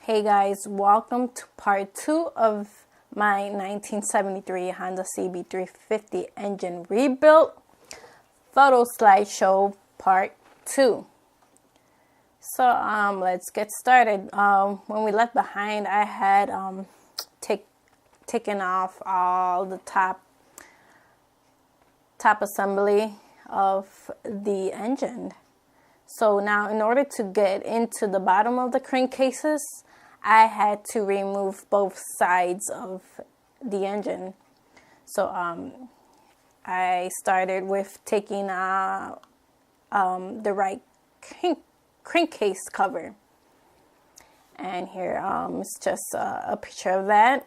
Hey guys, welcome to part 2 of my 1973 Honda CB350 engine rebuild photo slideshow part 2. So let's get started. When we left behind, I had taken off all the top assembly of the engine. So now in order to get into the bottom of the crankcases, I had to remove both sides of the engine. So I started with taking the right crankcase cover. And here is just a picture of that.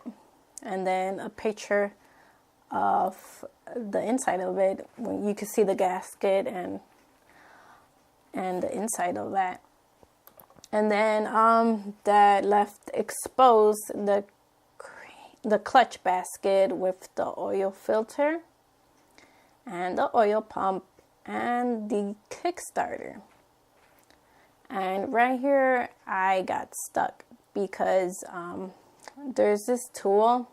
And then a picture of the inside of it. You can see the gasket and the inside of that. And then that left exposed the clutch basket with the oil filter and the oil pump and the kickstarter. And right here I got stuck because there's this tool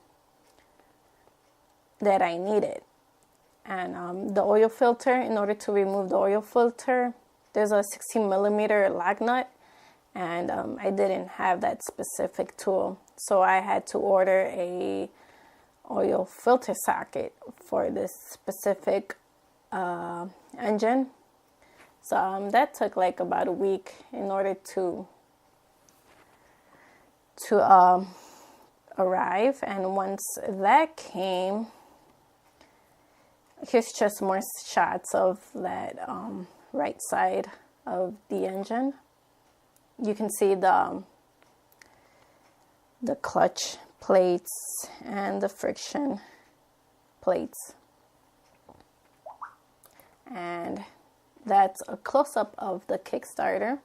that I needed. And the oil filter, in order to remove the oil filter, there's a 16mm lock nut. And I didn't have that specific tool, so I had to order a oil filter socket for this specific engine. So that took like about a week in order to arrive. And once that came, here's just more shots of that right side of the engine. You can see the clutch plates and the friction plates. And that's a close-up of the kickstarter.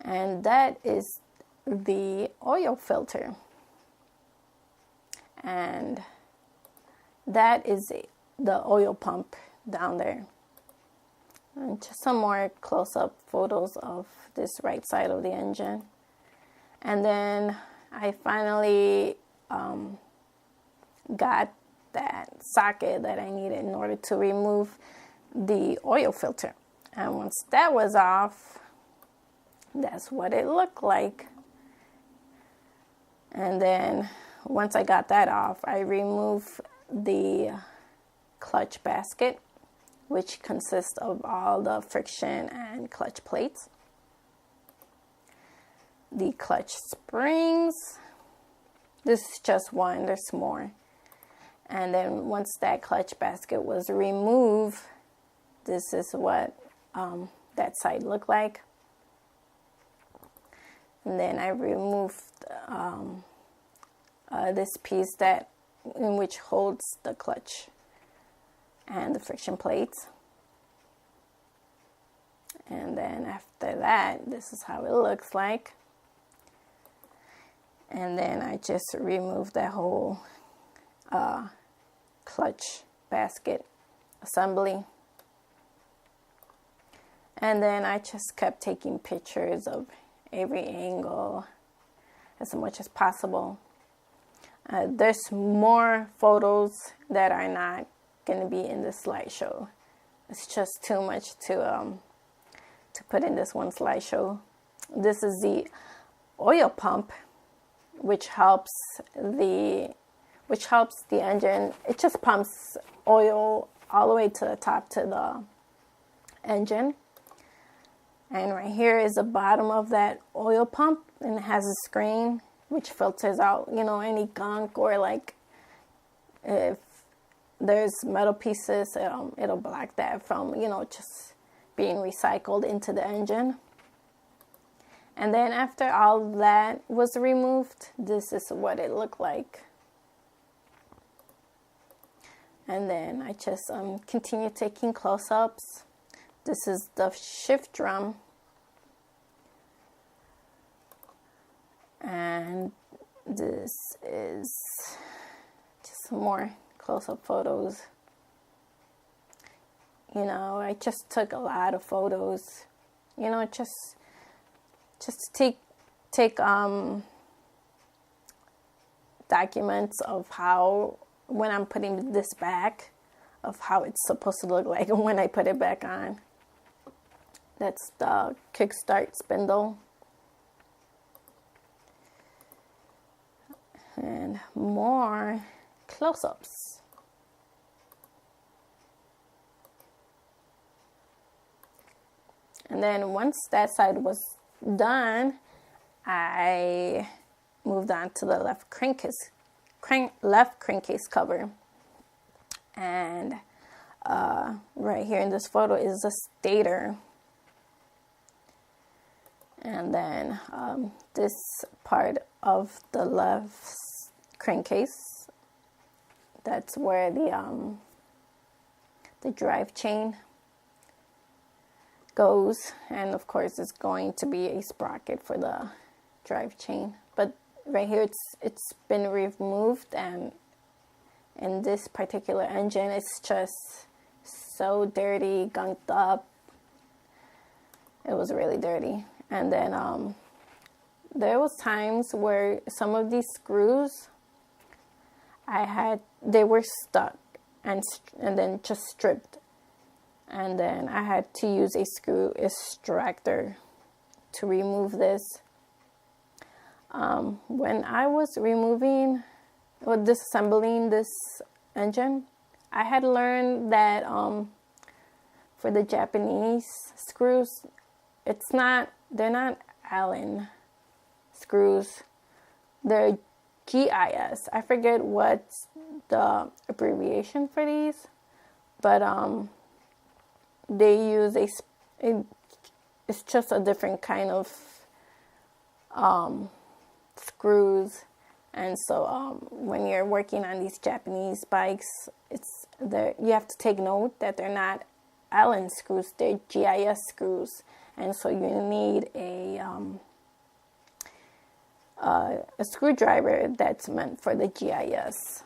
And that is the oil filter. And that is the oil pump down there. And just some more close-up photos of this right side of the engine. And then I finally got that socket that I needed in order to remove the oil filter. And once that was off, that's what it looked like. And then once I got that off, I removed the clutch basket, which consists of all the friction and clutch plates. The clutch springs. This is just one, there's more. And then once that clutch basket was removed, this is what that side looked like. And then I removed this piece in which holds the clutch and the friction plates. And then after that, this is how it looks like. And then I just removed that whole clutch basket assembly. And then I just kept taking pictures of every angle as much as possible. There's more photos that are not going to be in the slideshow. It's just too much to put in this one slideshow. This is the oil pump, which helps the engine. It just pumps oil all the way to the top to the engine. And right here is the bottom of that oil pump, and it has a screen which filters out, any gunk, or like if there's metal pieces, it'll block that from, just being recycled into the engine. And then after all that was removed, this is what it looked like. And then I just continue taking close-ups. This is the shift drum. And this is just some more close-up photos. I just took a lot of photos. Just just to take documents of how, when I'm putting this back, of how it's supposed to look like when I put it back on. That's the kickstart spindle. And more close-ups. And then once that side was done, I moved on to the left crankcase cover. And right here in this photo is the stator. And then this part of the left crankcase, that's where the drive chain goes, and of course it's going to be a sprocket for the drive chain. But right here it's been removed, and in this particular engine it's just so dirty, gunked up. It was really dirty. And then there was times where some of these screws they were stuck and then just stripped, and then I had to use a screw extractor to remove this. When I was disassembling this engine, I had learned that for the Japanese screws, they're not Allen screws, they're GIS. I forget what's the abbreviation for these, but they use it's just a different kind of screws. And so when you're working on these Japanese bikes, you have to take note that they're not Allen screws, they're GIS screws. And so you need a screwdriver that's meant for the GIS.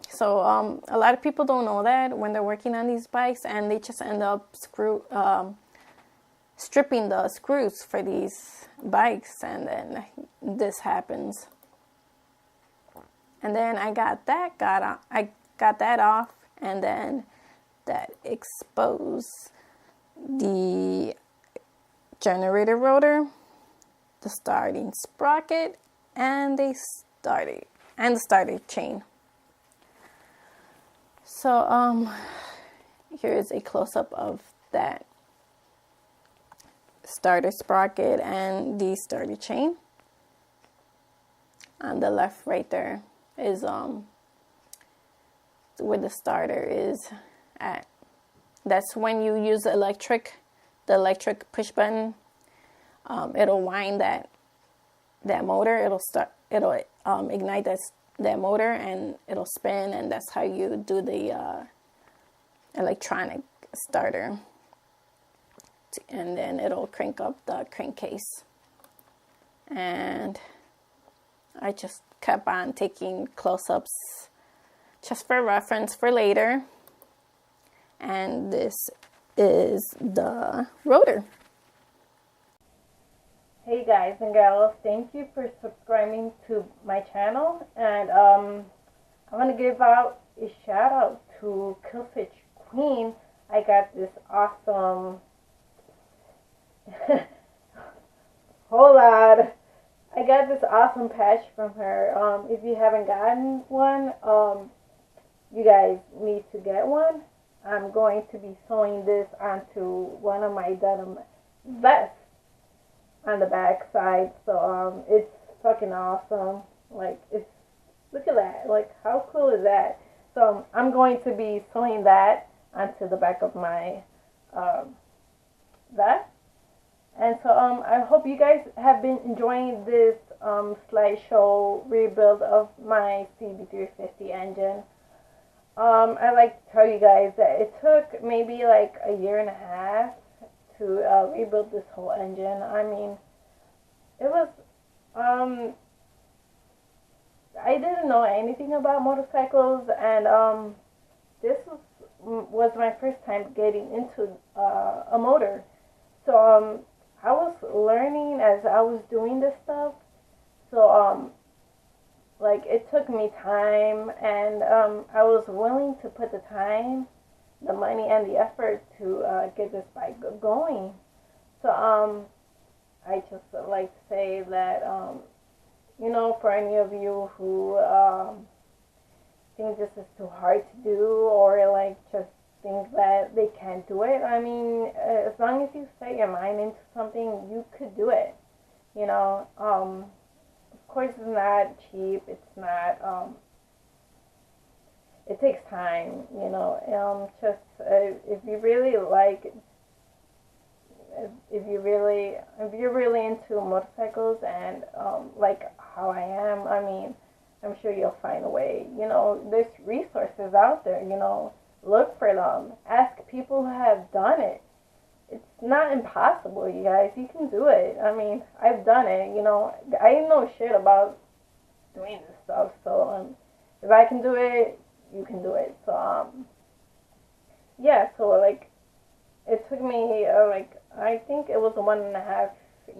So a lot of people don't know that when they're working on these bikes, and they just end up stripping the screws for these bikes, and then this happens. And then I got that off, and then that exposed the generator rotor, the starting sprocket, and the starter chain. So here is a close-up of that starter sprocket and the starter chain. On the left right there is where the starter is at. That's when you use the electric push button. It'll wind that motor. It'll ignite that motor, and it'll spin, and that's how you do the electronic starter. And then it'll crank up the crankcase. And I just kept on taking close-ups just for reference for later. And this is the rotor. Hey guys and gals, thank you for subscribing to my channel. And I want to give out a shout out to Killswitch Queen. I got this awesome hold on. I got this awesome patch from her. If you haven't gotten one, you guys need to get one. I'm going to be sewing this onto one of my denim vests on the back side. So it's fucking awesome. Like, look at that. Like, how cool is that? So I'm going to be sewing that onto the back of my vest. And so I hope you guys have been enjoying this slideshow rebuild of my CB350 engine. I'd like to tell you guys that it took maybe like a year and a half to rebuild this whole engine. I mean, it was, I didn't know anything about motorcycles, and this was my first time getting into a motor. So I was learning as I was doing this stuff. So like it took me time, and I was willing to put the time, the money, and the effort to get this bike going. So I just like to say that you know, for any of you who think this is too hard to do, or like just think that they can't do it, I mean, as long as you set your mind into something, you could do it. You know, of course, it's not cheap. It's not. It takes time. You know, just if you really like, if you're really into motorcycles, and like how I am, I mean, I'm sure you'll find a way. You know, there's resources out there. You know, look for them. Ask people who have done it. It's not impossible, you guys. You can do it. I mean, I've done it. You know, I know shit about doing this stuff. So if I can do it, you can do it. So yeah. So like, it took me like, I think it was 1.5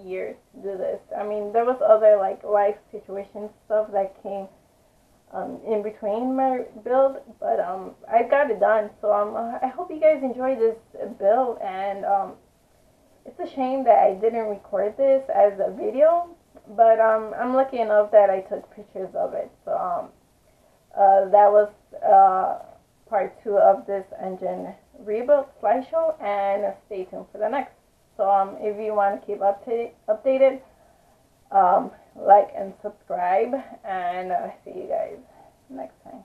years to do this. I mean, there was other like life situation stuff that came in between my build, but I got it done. So I hope you guys enjoy this build, and it's a shame that I didn't record this as a video, but I'm lucky enough that I took pictures of it. So that was part 2 of this engine rebuild slideshow, and stay tuned for the next. So if you want to keep updated, like and subscribe, and see you guys next time.